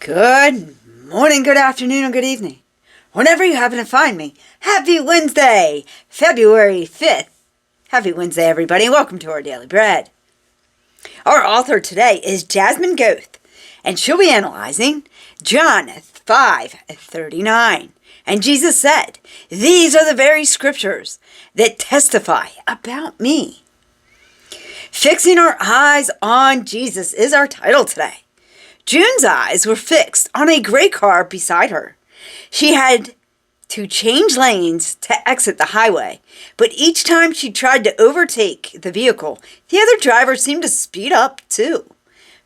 Good morning, good afternoon, or good evening. Whenever you happen to find me, happy Wednesday, February 5th. Happy Wednesday, everybody. Welcome to our Daily Bread. Our author today is Jasmine Goeth, and she'll be analyzing John 5:39. And Jesus said, "These are the very scriptures that testify about me." Fixing our eyes on Jesus is our title today. June's eyes were fixed on a gray car beside her. She had to change lanes to exit the highway, but each time she tried to overtake the vehicle, the other driver seemed to speed up too.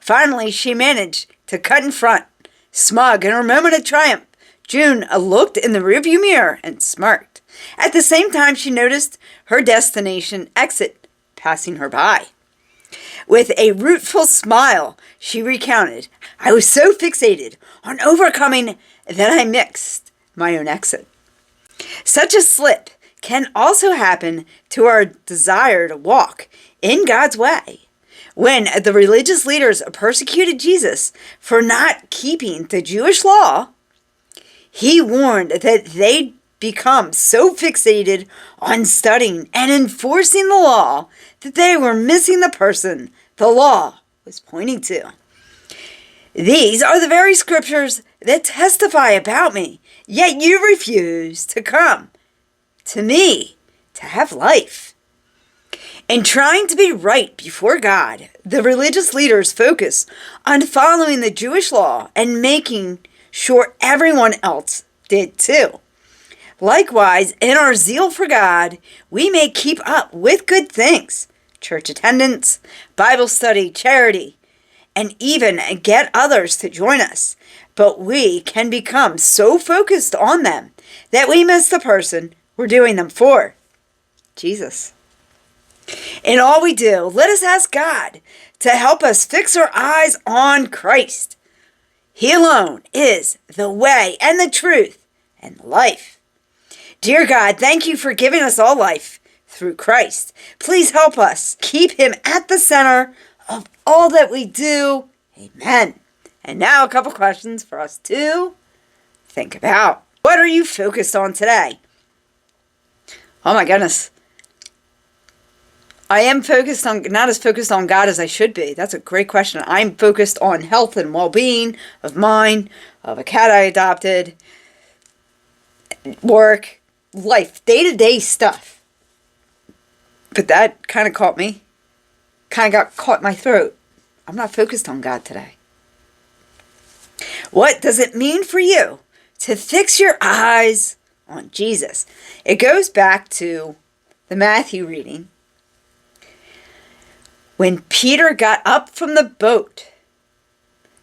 Finally, she managed to cut in front. Smug in her moment of triumph, June looked in the rearview mirror and smirked. At the same time, she noticed her destination exit passing her by. With a rueful smile, she recounted, "I was so fixated on overcoming that I missed my own exit." Such a slip can also happen to our desire to walk in God's way. When the religious leaders persecuted Jesus for not keeping the Jewish law, he warned that they'd become so fixated on studying and enforcing the law that they were missing the person the law was pointing to. "These are the very scriptures that testify about me, yet you refuse to come to me to have life." In trying to be right before God, the religious leaders focus on following the Jewish law and making sure everyone else did too. Likewise, in our zeal for God, we may keep up with good things, church attendance, Bible study, charity, and even get others to join us. But we can become so focused on them that we miss the person we're doing them for, Jesus. In all we do, let us ask God to help us fix our eyes on Christ. He alone is the way and the truth and the life. Dear God, thank you for giving us all life through Christ. Please help us keep him at the center of all that we do. Amen. And now a couple questions for us to think about. What are you focused on today? Oh my goodness. I am not as focused on God as I should be. That's a great question. I'm focused on health and well-being of mine, of a cat I adopted, work, life, day-to-day stuff. But that kind of caught me. Kind of got caught in my throat. I'm not focused on God today. What does it mean for you to fix your eyes on Jesus? It goes back to the Matthew reading. When Peter got up from the boat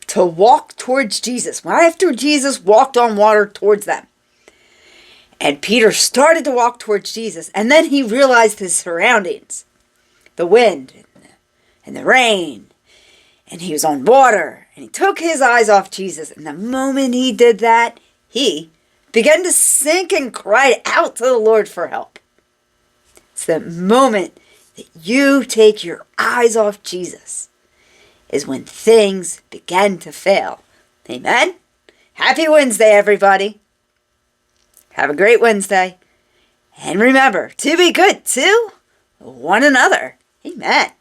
to walk towards Jesus, after Jesus walked on water towards them, and Peter started to walk towards Jesus, and then he realized his surroundings, the wind and the rain, and he was on water, and he took his eyes off Jesus, and the moment he did that, he began to sink and cried out to the Lord for help. It's the moment that you take your eyes off Jesus is when things begin to fail. Amen? Happy Wednesday, everybody. Have a great Wednesday. And remember to be good to one another. Amen.